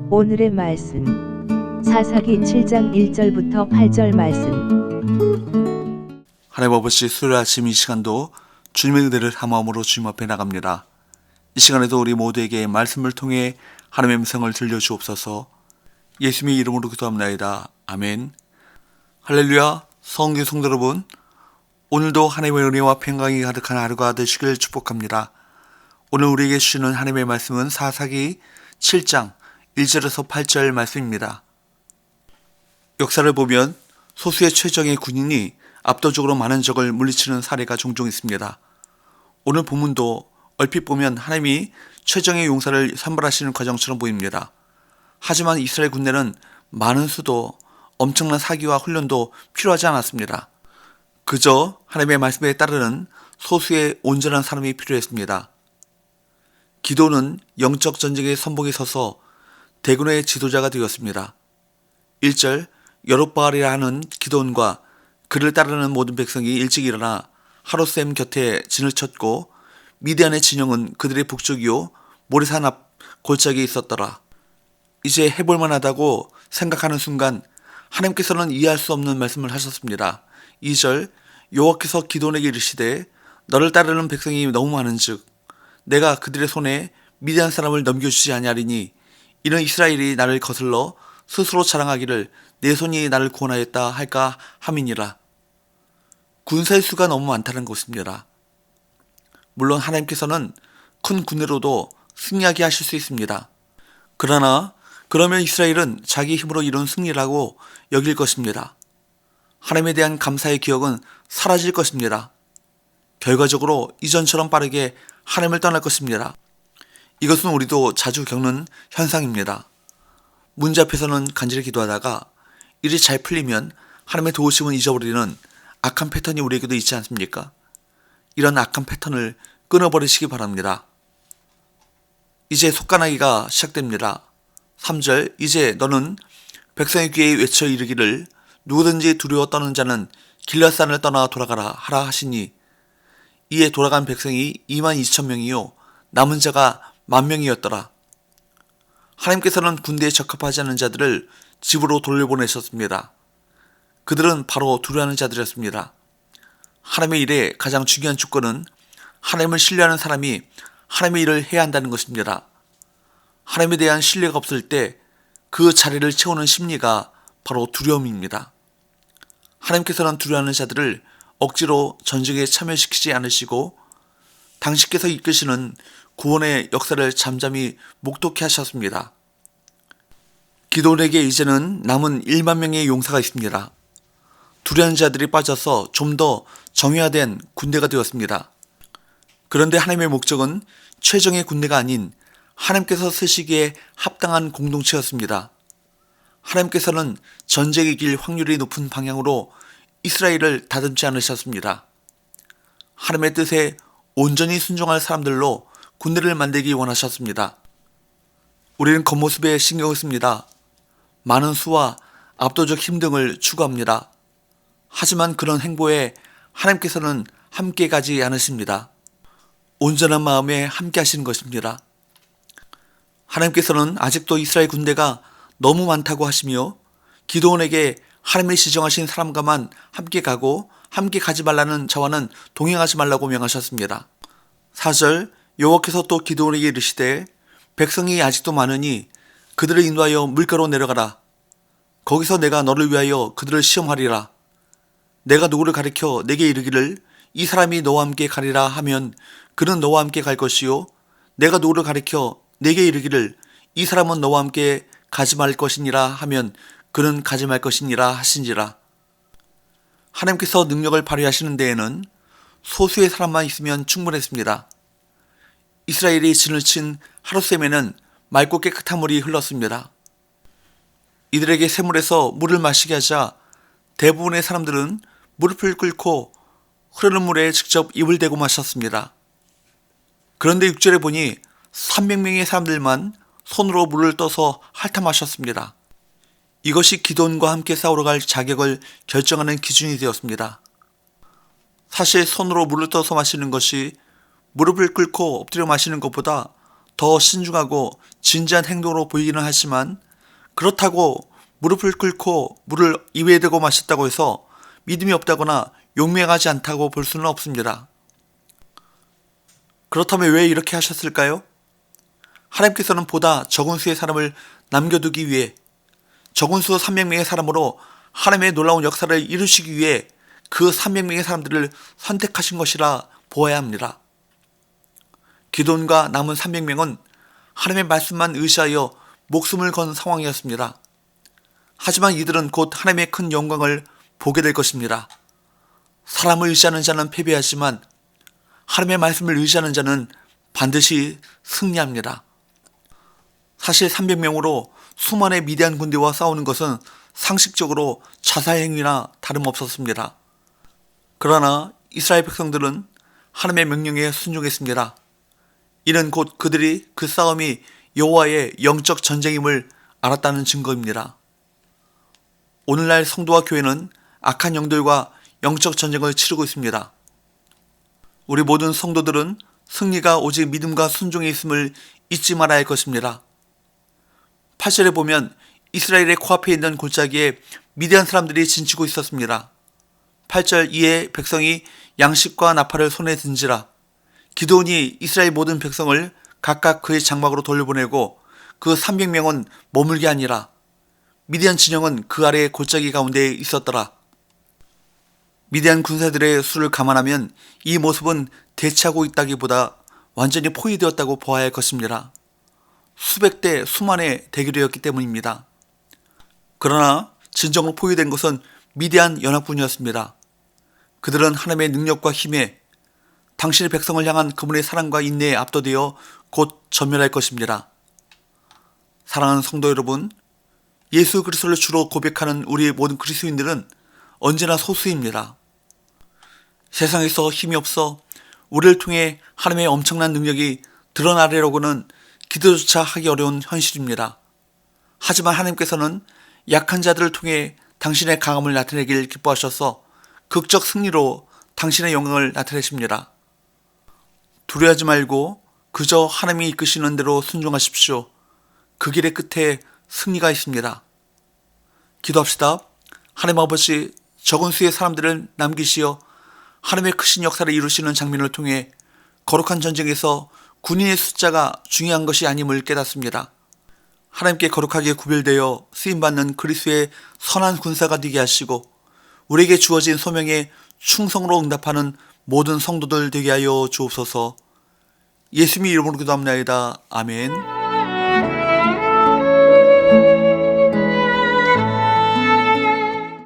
오늘의 말씀 사사기 7장 1절부터 8절 말씀. 하나님 아버지, 수요일 아침 이 시간도 주님의 은혜를 함함으로 주님 앞에 나갑니다. 이 시간에도 우리 모두에게 말씀을 통해 하나님의 음성을 들려주옵소서. 예수님의 이름으로 기도합나이다. 아멘. 할렐루야. 성경 성도 여러분, 오늘도 하나님의 은혜와 평강이 가득한 하루가 되시길 축복합니다. 오늘 우리에게 주시는 하나님의 말씀은 사사기 7장 1절에서 8절 말씀입니다. 역사를 보면 소수의 최정예 군인이 압도적으로 많은 적을 물리치는 사례가 종종 있습니다. 오늘 본문도 얼핏 보면 하나님이 최정예 용사를 선발하시는 과정처럼 보입니다. 하지만 이스라엘 군대는 많은 수도 엄청난 사기와 훈련도 필요하지 않았습니다. 그저 하나님의 말씀에 따르는 소수의 온전한 사람이 필요했습니다. 기도는 영적 전쟁의 선봉에 서서 대군의 지도자가 되었습니다. 1절, 여롯바알이라 하는 기도원과 그를 따르는 모든 백성이 일찍 일어나 하롯셈 곁에 진을 쳤고 미디안의 진영은 그들의 북쪽이요 모레산 앞 골짜기에 있었더라. 이제 해볼만 하다고 생각하는 순간 하나님께서는 이해할 수 없는 말씀을 하셨습니다. 2절, 여호와께서 기도원에게 이르시되 너를 따르는 백성이 너무 많은즉 내가 그들의 손에 미디안 사람을 넘겨주지 아니하리니 이는 이스라엘이 나를 거슬러 스스로 자랑하기를 내 손이 나를 구원하였다 할까 함이니라. 군사의 수가 너무 많다는 것입니다. 물론 하나님께서는 큰 군대로도 승리하게 하실 수 있습니다. 그러면 이스라엘은 자기 힘으로 이룬 승리라고 여길 것입니다. 하나님에 대한 감사의 기억은 사라질 것입니다. 결과적으로 이전처럼 빠르게 하나님을 떠날 것입니다. 이것은 우리도 자주 겪는 현상입니다. 문제 앞에서는 간절히 기도하다가 일이 잘 풀리면 하나님의 도우심을 잊어버리는 악한 패턴이 우리에게도 있지 않습니까? 이런 악한 패턴을 끊어버리시기 바랍니다. 이제 속가나기가 시작됩니다. 3절, 이제 너는 백성의 귀에 외쳐 이르기를 누구든지 두려워 떠는 자는 길앗산을 떠나 돌아가라 하라 하시니 이에 돌아간 백성이 22,000명이요 남은 자가 10,000명이었더라. 하나님께서는 군대에 적합하지 않은 자들을 집으로 돌려보내셨습니다. 그들은 바로 두려워하는 자들이었습니다. 하나님의 일에 가장 중요한 조건은 하나님을 신뢰하는 사람이 하나님의 일을 해야 한다는 것입니다. 하나님에 대한 신뢰가 없을 때 그 자리를 채우는 심리가 바로 두려움입니다. 하나님께서는 두려워하는 자들을 억지로 전쟁에 참여시키지 않으시고 당신께서 이끄시는 구원의 역사를 잠잠히 목도케 하셨습니다. 기도원에게 이제는 남은 10,000명의 용사가 있습니다. 두려운 자들이 빠져서 좀 더 정예화된 군대가 되었습니다. 그런데 하나님의 목적은 최정의 군대가 아닌 하나님께서 쓰시기에 합당한 공동체였습니다. 하나님께서는 전쟁에 이길 확률이 높은 방향으로 이스라엘을 다듬지 않으셨습니다. 하나님의 뜻에 온전히 순종할 사람들로 군대를 만들기 원하셨습니다. 우리는 겉모습에 신경을 씁니다. 많은 수와 압도적 힘 등을 추구합니다. 하지만 그런 행보에 하나님께서는 함께 가지 않으십니다. 온전한 마음에 함께 하시는 것입니다. 하나님께서는 아직도 이스라엘 군대가 너무 많다고 하시며 기도원에게 하나님이 지정하신 사람과만 함께 가고 함께 가지 말라는 자와는 동행하지 말라고 명하셨습니다. 4절, 여호와께서 또 기도원에게 이르시되 백성이 아직도 많으니 그들을 인도하여 물가로 내려가라. 거기서 내가 너를 위하여 그들을 시험하리라. 내가 누구를 가리켜 내게 이르기를 이 사람이 너와 함께 가리라 하면 그는 너와 함께 갈 것이요 내가 누구를 가리켜 내게 이르기를 이 사람은 너와 함께 가지 말 것이니라 하면 그는 가지 말 것이니라 하신지라. 하나님께서 능력을 발휘하시는 데에는 소수의 사람만 있으면 충분했습니다. 이스라엘이 진을 친 하롯셈에는 맑고 깨끗한 물이 흘렀습니다. 이들에게 샘물에서 물을 마시게 하자 대부분의 사람들은 무릎을 꿇고 흐르는 물에 직접 입을 대고 마셨습니다. 그런데 6절에 보니 300명의 사람들만 손으로 물을 떠서 핥아 마셨습니다. 이것이 기도원과 함께 싸우러 갈 자격을 결정하는 기준이 되었습니다. 사실 손으로 물을 떠서 마시는 것이 무릎을 꿇고 엎드려 마시는 것보다 더 신중하고 진지한 행동으로 보이기는 하지만 그렇다고 무릎을 꿇고 물을 입에 대고 마셨다고 해서 믿음이 없다거나 용맹하지 않다고 볼 수는 없습니다. 그렇다면 왜 이렇게 하셨을까요? 하나님께서는 보다 적은 수의 사람을 남겨두기 위해 적은 수 300명의 사람으로 하나님의 놀라운 역사를 이루시기 위해 그 300명의 사람들을 선택하신 것이라 보아야 합니다. 기드온과 남은 300명은 하나님의 말씀만 의지하여 목숨을 건 상황이었습니다. 하지만 이들은 곧 하나님의 큰 영광을 보게 될 것입니다. 사람을 의지하는 자는 패배하지만 하나님의 말씀을 의지하는 자는 반드시 승리합니다. 사실 300명으로 수만의 미디안 군대와 싸우는 것은 상식적으로 자살 행위나 다름없었습니다. 그러나 이스라엘 백성들은 하나님의 명령에 순종했습니다. 이는 곧 그들이 그 싸움이 여호와의 영적 전쟁임을 알았다는 증거입니다. 오늘날 성도와 교회는 악한 영들과 영적 전쟁을 치르고 있습니다. 우리 모든 성도들은 승리가 오직 믿음과 순종에 있음을 잊지 말아야 할 것입니다. 8절에 보면 이스라엘의 코앞에 있는 골짜기에 미디안 사람들이 진치고 있었습니다. 8절 이에 백성이 양식과 나팔을 손에 든지라. 기드온이 이스라엘 모든 백성을 각각 그의 장막으로 돌려보내고 그 300명은 머물게 하니라. 미디안 진영은 그 아래 골짜기 가운데 있었더라. 미디안 군사들의 수를 감안하면 이 모습은 대치하고 있다기보다 완전히 포위되었다고 보아야 할 것입니다. 수백 대 수만의 대결이었기 때문입니다. 그러나 진정으로 포위된 것은 미디안 연합군이었습니다. 그들은 하나님의 능력과 힘에 당신의 백성을 향한 그분의 사랑과 인내에 압도되어 곧 전멸할 것입니다. 사랑하는 성도 여러분, 예수 그리스도를 주로 고백하는 우리 모든 그리스도인들은 언제나 소수입니다. 세상에서 힘이 없어 우리를 통해 하나님의 엄청난 능력이 드러나려고는 기도조차 하기 어려운 현실입니다. 하지만 하나님께서는 약한 자들을 통해 당신의 강함을 나타내길 기뻐하셔서 극적 승리로 당신의 영광을 나타내십니다. 두려워하지 말고 그저 하나님이 이끄시는 대로 순종하십시오. 그 길의 끝에 승리가 있습니다. 기도합시다. 하나님 아버지, 적은 수의 사람들을 남기시어 하나님의 크신 역사를 이루시는 장면을 통해 거룩한 전쟁에서 군인의 숫자가 중요한 것이 아님을 깨닫습니다. 하나님께 거룩하게 구별되어 쓰임받는 그리스도의 선한 군사가 되게 하시고 우리에게 주어진 소명에 충성으로 응답하는 모든 성도들 되게 하여 주옵소서. 예수님의 이름으로 기도합나이다. 아멘.